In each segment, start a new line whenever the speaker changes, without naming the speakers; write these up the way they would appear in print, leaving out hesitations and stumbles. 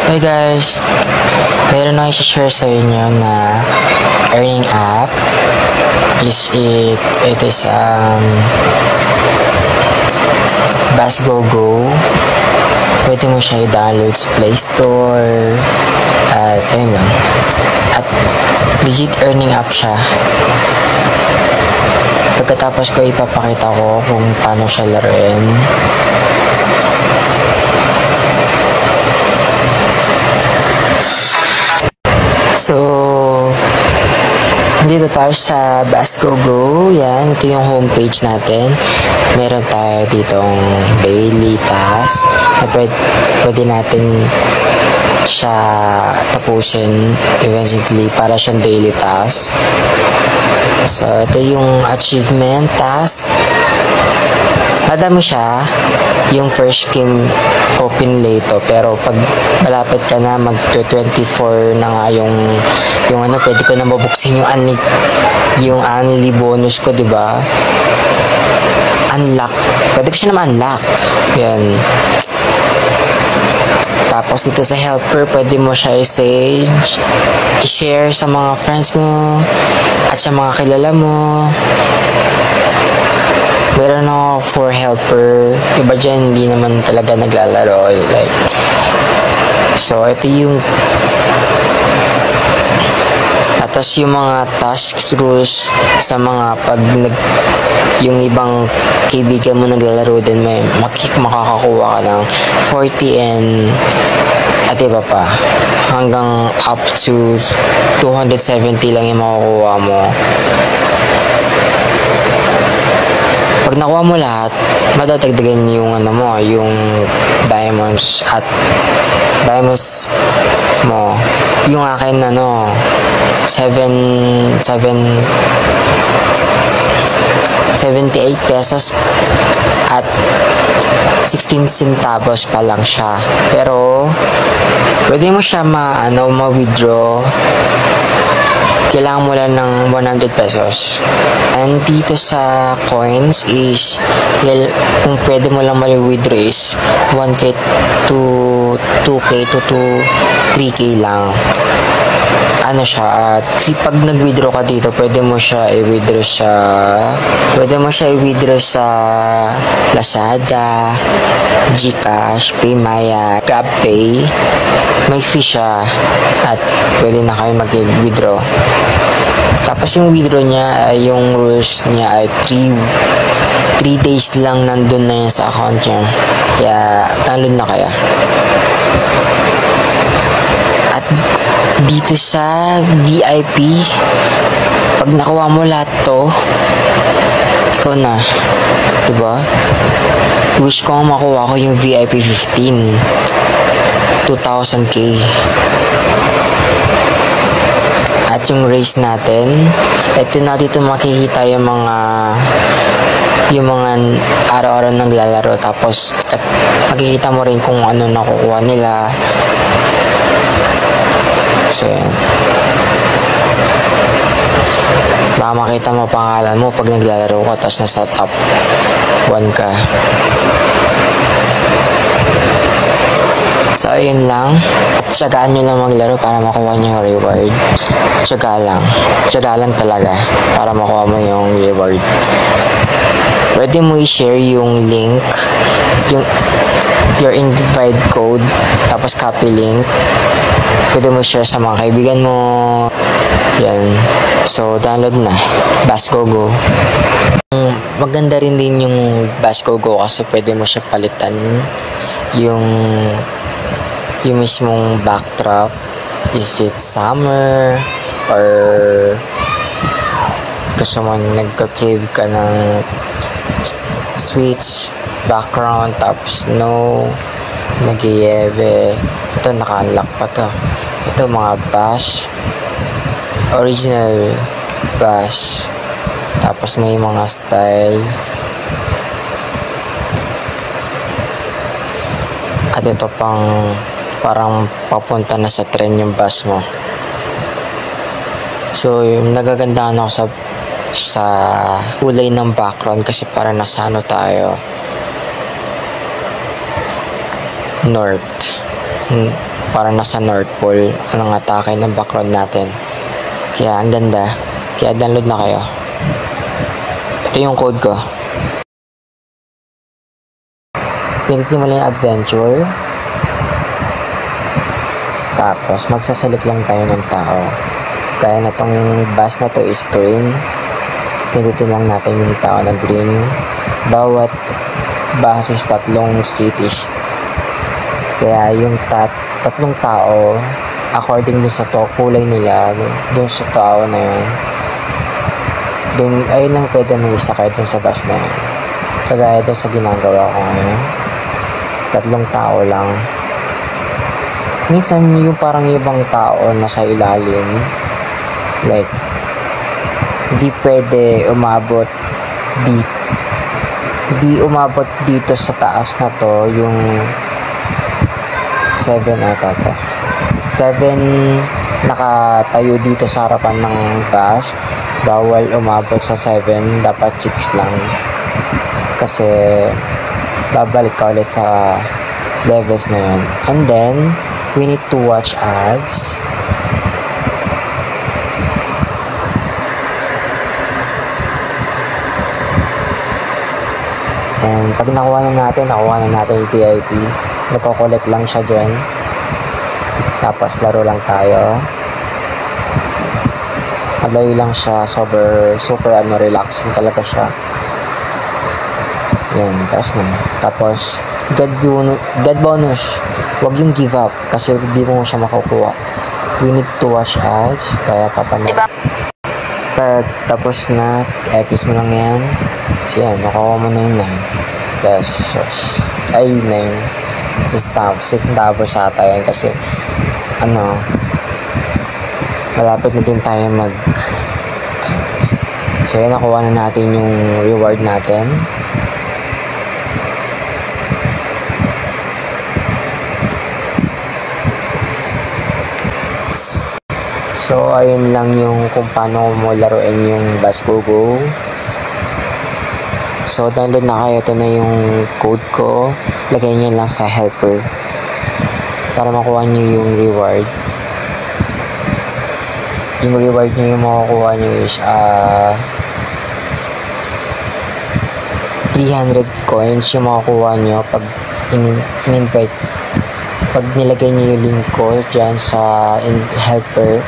Hey guys, meron ako i-share sa inyo na earning app. It is BaskGoGo. Pwede mo siya i-download sa Play Store at ayun lang. At legit earning app siya. Pagkatapos ko ipapakita ko kung paano siya laruin. So, dito tayo sa BaskGoGo. Yan, ito yung homepage natin. Meron tayo ditong daily task na pwede natin siya tapusin eventually para siyang daily task. So, ito yung achievement task. Madami siya. Yung first game ko pinlay to, pero pag malapit ka na mag 24 na nga yung ano, pwede ko na mabuksin yung unli bonus ko, 'di ba? Unlock. Pwede ko siya na ma-unlock. Yan. Tapos dito sa helper, pwede mo siya i-sage, i-share sa mga friends mo at sa mga kilala mo. Meron ako for helper. Iba dyan, hindi naman talaga naglalaro. Like, so, ito yung atas yung mga tasks rules sa mga yung ibang kaibigan mo naglalaro din, may makakakuha ka ng 40 and at iba pa hanggang up to 270 lang yung makukuha mo. Pag nakuha mo lahat, madadagdagan yung ano mo, yung diamonds mo. Yung akin 78 pesos at 16 centavos pa lang siya. Pero pwede mo siya ma-withdraw. Kailangan mo lang ng 100 pesos. And dito sa coins is, kung pwede mo lang ma-withdraw is 1k to 2k to 3k lang. Ano siya, at pag nag-withdraw ka dito, pwede mo siya i-withdraw sa Lazada, GCash, PayMaya, GrabPay. May fee siya at pwede na kayo mag-withdraw. Tapos yung withdraw niya, yung rules niya ay 3 days lang nandun na yan sa account niya. Kaya download na kaya. At dito sa VIP, pag nakuha mo lahat to, ikaw na, diba? Wish ko makuha ko yung VIP 15, 2,000k. At yung race natin, ito na dito makikita yung mga araw-araw naglalaro, tapos makikita mo rin kung ano nakukuha nila. So, baka makita mo pangalan mo pag naglalaro ka tapos nasa top 1 ka. So, ayun lang. Tsagaan nyo lang maglaro para makuha nyo yung reward. Tsaga lang talaga para makuha mo yung reward. Pwede mo i-share yung link, your invite code, tapos copy link. Pwede mo share sa mga kaibigan mo. Yan. So, download na. BaskGoGo. Maganda rin din yung BaskGoGo kasi pwede mo siya palitan yung mismong backdrop if it's summer or gusto mo nagka-cave ka ng switch background tapos snow, nag-iebe. Ito, naka-unlock pa to. Ito, mga bash, original bash, tapos may mga style. At ito pang parang papunta na sa trend yung bash mo. So, nagagandahan ako sa kulay ng background kasi para nasa ano tayo, north. para nasa North Pole ang atake ng background natin. Kaya ang ganda. Kaya download na kayo. Ito yung code ko. Pilitin mo lang yung adventure. Tapos magsasalik lang tayo ng tao. Kaya na tong bus na to is green. Pilitin lang natin yung tao na green. Bawat bus is tatlong cities. Kaya yung tatlong tao, according dun sa kulay nila, dun sa tao na yun, dun, ayun lang pwede may isakay dun sa bus na yun. Kagaya dun sa ginagawa ko ngayon, tatlong tao lang. Minsan yung parang ibang tao nasa ilalim, like, hindi pwede umabot dito sa taas na to, yung 7 ata to. 7 nakatayo dito sa harapan ng bus. Bawal umabot sa 7. Dapat 6 lang. Kasi babalik ka ulit sa levels na yun. And then, we need to watch ads. And pag nakuha na natin yung VIP. Nagko-collect lang siya dyan. Tapos laro lang tayo. Madali lang siya. Super relaxing talaga siya. Yan. Tapos God bonus. Huwag yung give up. Kasi hindi mo siya makukuha. We need to watch ads. Kaya papanay. Pag tapos na, X mo lang yan. So yan. Nakuha mo na yung 9 pesos. Ay, 9. Tapos ata yan kasi malapit na din tayo so yan, nakuha na natin yung reward natin. So ayun lang yung kung paano mo laruin yung Bus Go Go. So download na kayo. Ito na yung code ko. Lagay nyo lang sa helper para makuha nyo yung reward. Yung reward nyo yung makukuha nyo is 300 coins yung makukuha nyo pag in-invite. Pag nilagay nyo yung link ko dyan sa helper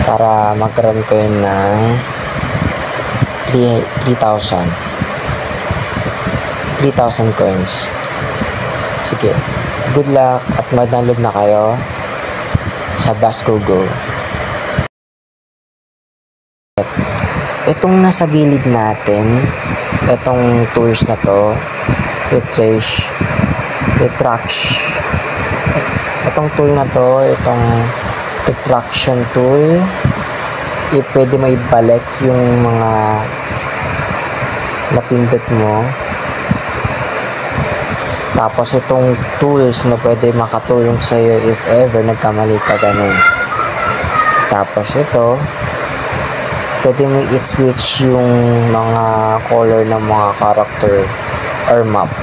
para magkaroon kayo ng 3,000 coins. Sige, good luck at mag-download na kayo sa Bus Go Go. Itong nasa gilid natin, itong tools na to, itong tool na to, itong retraction tool, pwede mo ibalik yung mga napindot mo. Tapos itong tools na pwede makatulong sa'yo if ever nagkamali ka ganun. Tapos ito, pwede mo i-switch yung mga color ng mga character or map.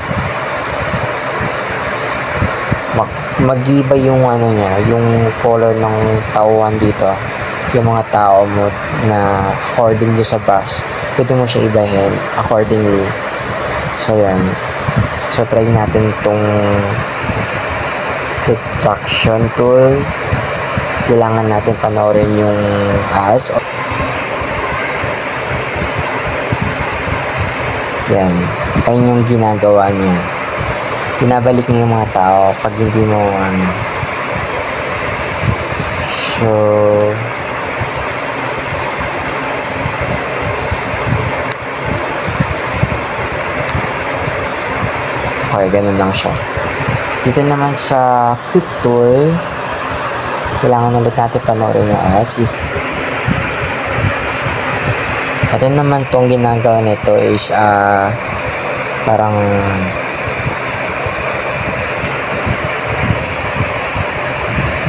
Mag-iba yung yung color ng tauhan dito. Yung mga tao mo na according sa bus, pwede mo siya ibahin accordingly. So yan. So, try natin itong retraction tool. Kailangan natin panoorin yung ads. Yan. Ayun yung ginagawa nyo. Binabalik nyo yung mga tao pag hindi mo So, okay, ganun lang siya. Dito naman sa quick tool, kailangan ulit natin panoorin yung ads. Ito naman tong ginagawa nito is parang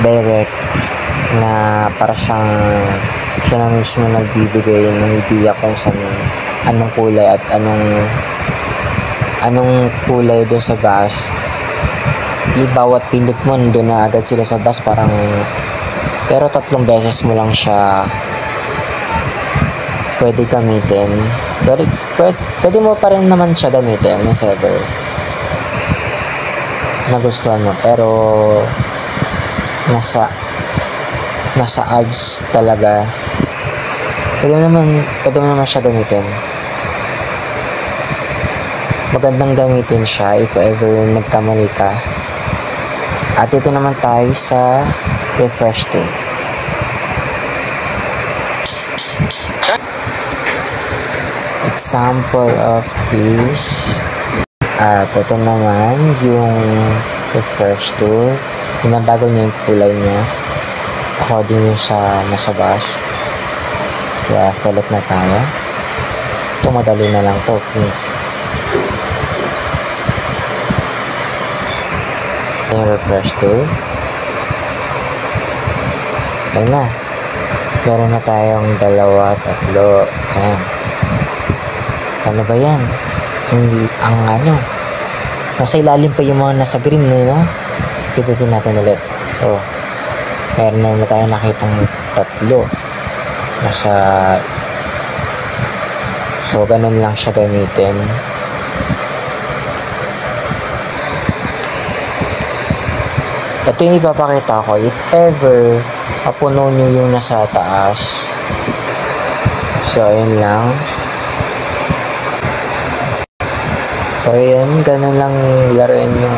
direct na para siyang siya na mismo nagbibigay ng idea kung saan anong kulay at anong kulay doon sa bus bawat pindot mo, nandun na agad sila sa bus, parang, pero 3 beses mo lang siya pwede gamitin. Pwede mo pa rin naman siya gamitin if ever nagustuhan mo, pero nasa ads talaga. Pwede mo naman siya gamitin. Magandang gamitin siya if ever nagkamali ka. At ito naman tayo sa refresh tool. Example of this. Ito naman yung refresh tool. Binabago niya yung kulay niya according yung sa nasa bus. Kaya select na tayo. Ito madali na lang to. Yung refresh tool. Ayan na. Meron na tayong 2, 3. Ayan. Ano ba yan? Hindi, nasa ilalim pa yung mga nasa green, no? Pindutin natin ulit. Meron na tayo nakitang 3. So, ganun lang siya gamitin. Ito yung ipapakita ko. If ever, mapuno nyo yung nasa taas. So, ayun lang. So, yun, ganun lang laruin yung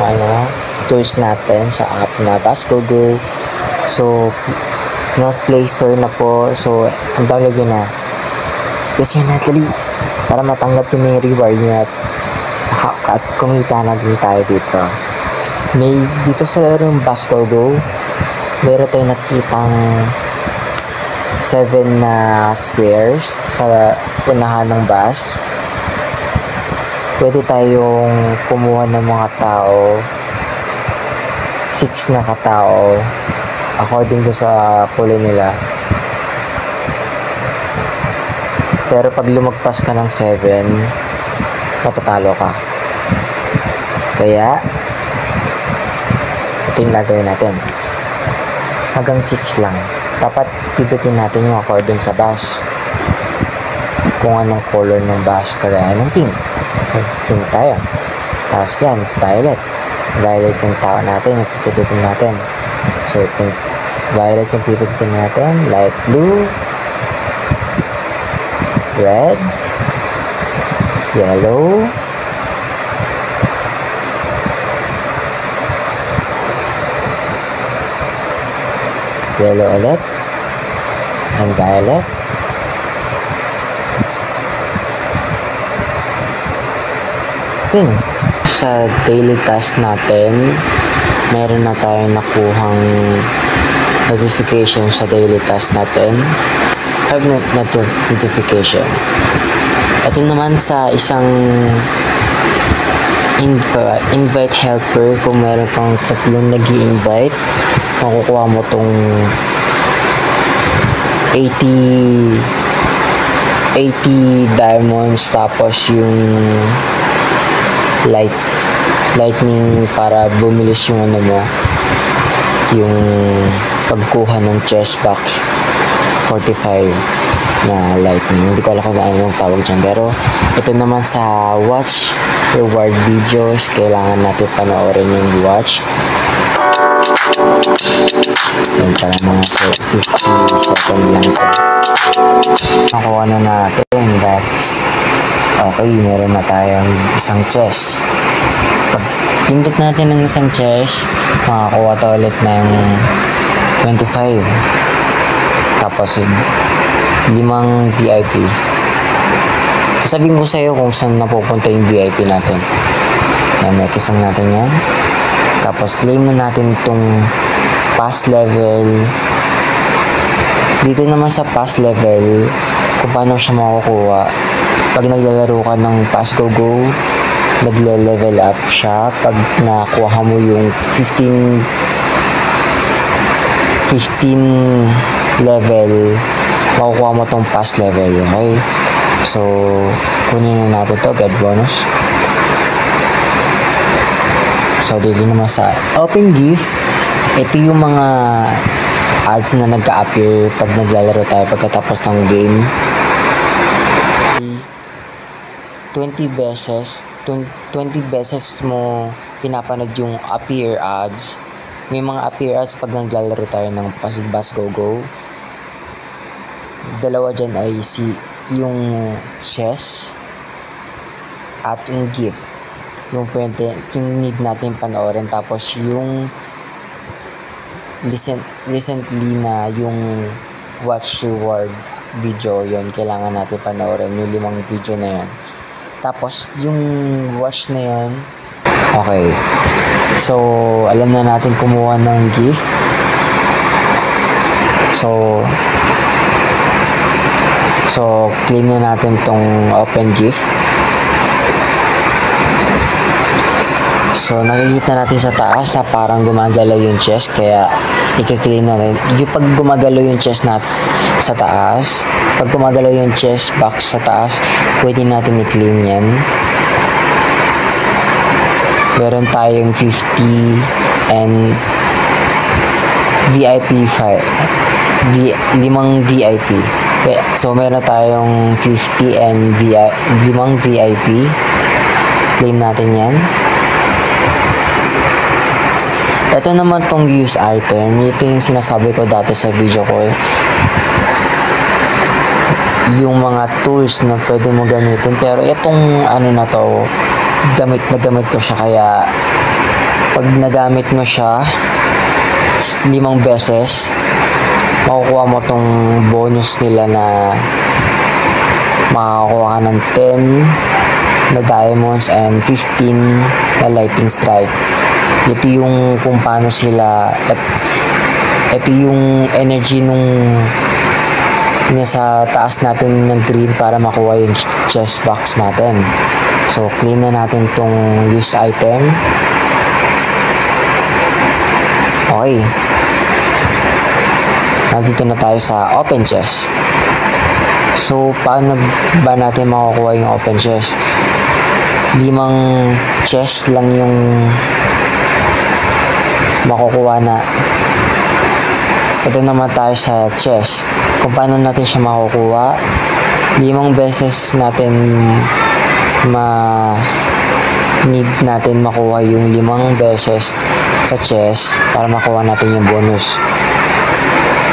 tools natin sa app na BusGoGo. So, nasa Play Store na po. So, ang download yun na. Kasi yun natali para matanggap yun yung reward niya at kumita na din tayo dito. May dito sa larong BusGoGo, meron tayong nakitang 7 na squares sa unahan ng bus. Pwede tayong kumuha ng mga tao, 6 na katao according to sa kulay nila. Pero pag lumagpas ka ng 7, matatalo ka. Kaya ito yung gagawin natin. Hanggang 6 lang. Dapat pipitin natin yung according sa bus. Kung anong color ng bus, kagaya ng pink. Pink tayo. Tapos yan, violet. Violet yung tao natin, yung pipitin natin. So, pink, violet yung pipitin natin. Light blue, red, yellow, yellow ulit, and violet. Pink. Sa daily task natin, meron na tayong nakuhang notification sa daily task natin. Notification. Ito naman sa isang invite helper, kung meron kang 3 nag-i-invite, makukuha mo tong 80 diamonds, tapos yung lightning para bumilis yung yung pagkuha ng chest box 45 na lightning. Hindi ko alam kung ano yung tawag dyan, pero ito naman sa watch reward videos, kailangan natin panoorin yung watch. Yan, para mga 50 second lang ito. Nakuha na natin, that's okay. Meron na tayong isang chest. Pag pindot natin ng isang chest, makakuha tayo ulit ng 25. Tapos 5 VIP. Sasabihin ko sa iyo kung saan napupunta yung VIP natin. Yan, next lang natin yan. Tapos claim na natin itong pass level. Dito naman sa pass level, kung paano siya makukuha. Pag naglalaro ka ng BusGoGo, nagle-level up siya. Pag nakuha mo yung 15 level, makukuha mo tong pass level. Okay? So, kunin na natin to, get bonus. So, dito naman sa open gift, ito yung mga ads na nagka-appear pag naglalaro tayo pagkatapos ng game. 20 beses mo pinapanood yung appear ads. May mga appear ads pag naglalaro tayo ng Bus Go Go. Dalawa dyan ay yung chess at yung gift. Yung need natin panoorin. Tapos yung recently na yung watch reward video, yon kailangan natin panoorin yung 5 video na yon. Tapos yung watch na yon, okay, so alam na natin kumuha ng gift. So claim na natin tong open gift. So, nakikita natin sa taas na parang gumagalaw yung chest, kaya i-claim natin. Yung pag gumagalaw yung chest sa taas, pag gumagalaw yung chest box sa taas, pwede natin i-claim yan. Meron tayong 50 and VIP 5 VIP. So, meron tayong 50 and 5 VIP. Claim natin yan. Ito naman tong use item. Ito yung sinasabi ko dati sa video ko. Yung mga tools na pwede mo gamitin. Pero itong ano na to, gamit ko siya. Kaya pag nagamit mo siya 5 beses, makukuha mo tong bonus nila na makakuha ka ng 10 na diamonds and 15 na lightning strike. Ito yung kung paano sila, ito yung energy nung nasa taas natin ng green para makuha yung chest box natin. So, clean na natin tong use item. Okay. Nandito na tayo sa open chest. So, paano ba natin makukuha yung open chest? 5 chest lang yung makukuha na. Ito naman tayo sa chest. Kung paano natin siya makukuha, 5 beses natin need natin makuha yung 5 beses sa chest para makuha natin yung bonus.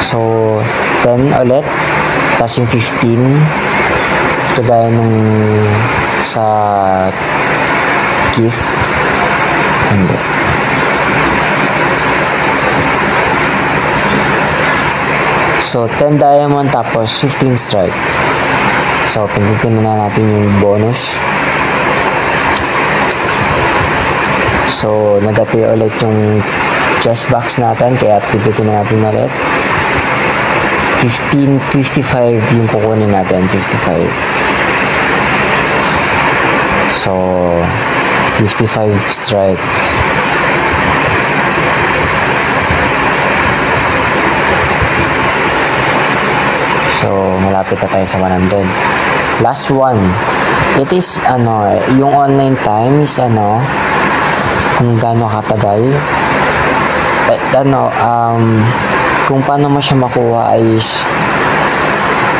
So 10 ulit, tapos yung 15 kagaya nung sa gift. Hindi. So, 10 diamond tapos 15 strike. So, pindutin na natin yung bonus. So, nag-appear ulit yung chest box natin. Kaya pindutin na natin ulit. 55 yung kukunin natin. 55. So, 55 strike. So, malapit na tayo sa 100. Last one. It is, yung online time is, kung gaano katagal. Kung paano mo siya makuha is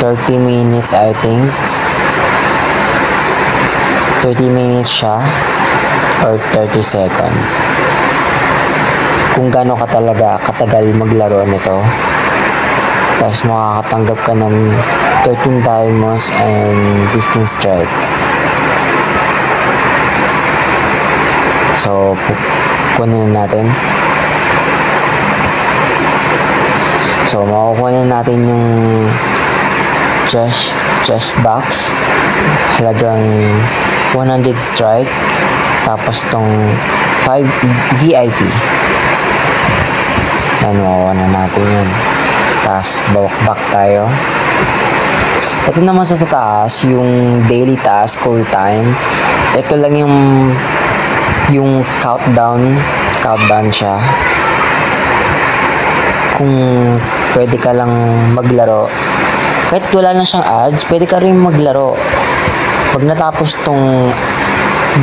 30 minutes, I think. 30 minutes siya or 30 seconds. Kung gaano ka talaga katagal maglaro nito. Tapos makakatanggap ka ng 13 diamonds and 15 strike. So, kunin natin. So, makukuha na natin yung chest box. Halagang 100 strike. Tapos tong 5 VIP. Yan, makukuha na natin yun. Tapos, back tayo. Ito naman sa taas, yung daily task, call time. Ito lang yung countdown siya. Kung pwede ka lang maglaro, kahit wala na siyang ads, pwede ka rin maglaro. Pag natapos tong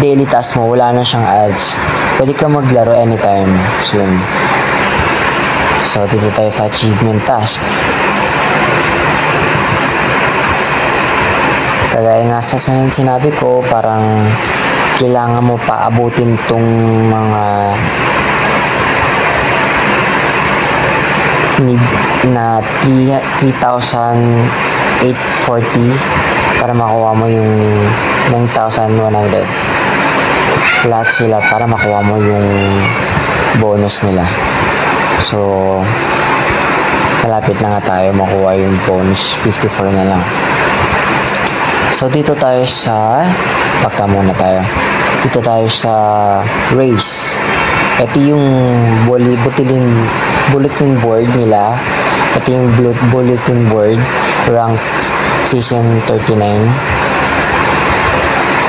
daily task mo, wala na siyang ads, pwede ka maglaro anytime soon. So, dito tayo sa achievement task. Kagaya nga sa sinabi ko, parang kailangan mo pa abutin tong mga need na 3,840 para makuha mo yung 9,100. Lahat sila para makuha mo yung bonus nila. So, malapit na nga tayo makuha yung bonus. 54 na lang. So, dito tayo sa baka muna tayo. Dito tayo sa race. Ito yung bulletin board nila. Ito yung bulletin board rank season 39.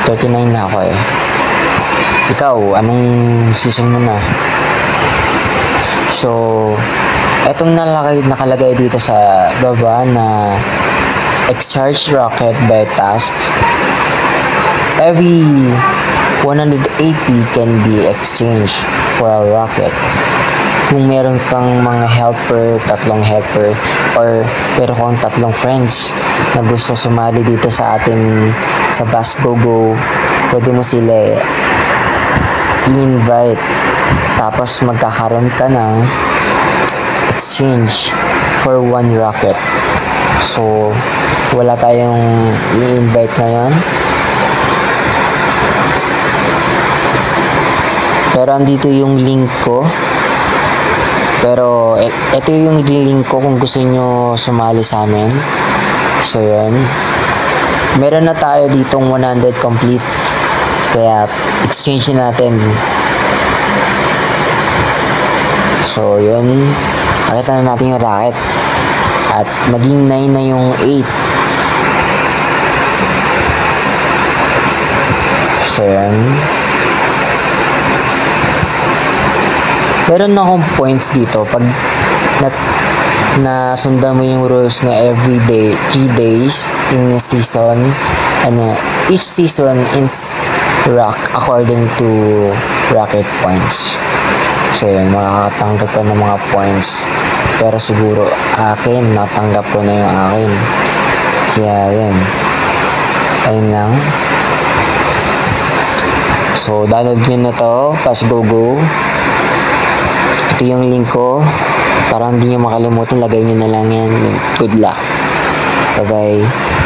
39 na ako eh. Ikaw, anong season mo na? So, etong nakalagay dito sa baba na Excharge rocket by task. Every 100 AP can be exchanged for a rocket. Kung meron kang mga helper, 3 helper, or meron kang 3 friends na gusto sumali dito sa atin sa Bus Go Go, pwede mo sila i-invite. Tapos magkakaroon ka ng exchange for 1 rocket. So, wala tayong i-invite ngayon. Pero andito yung link ko. Pero ito yung link ko kung gusto nyo sumali sa amin. So, yun. Meron na tayo ditong 100 complete. Kaya, exchange natin. So, yun. Nakita na natin yung rocket. At naging 9 na yung 8. So, yan. Meron na akong points dito. Pag nasundan mo yung rules na every day, 3 days in a season. And each season is rank according to rocket points. So, yun. Makakatanggap ka ng mga points. Pero siguro akin, natanggap ko na yung akin. Kaya yun. Ayun lang. So, download nyo na to. Bus Go Go. Ito yung link ko. Para hindi nyo makalimutan, lagay nyo na lang yan. Good luck. Bye-bye.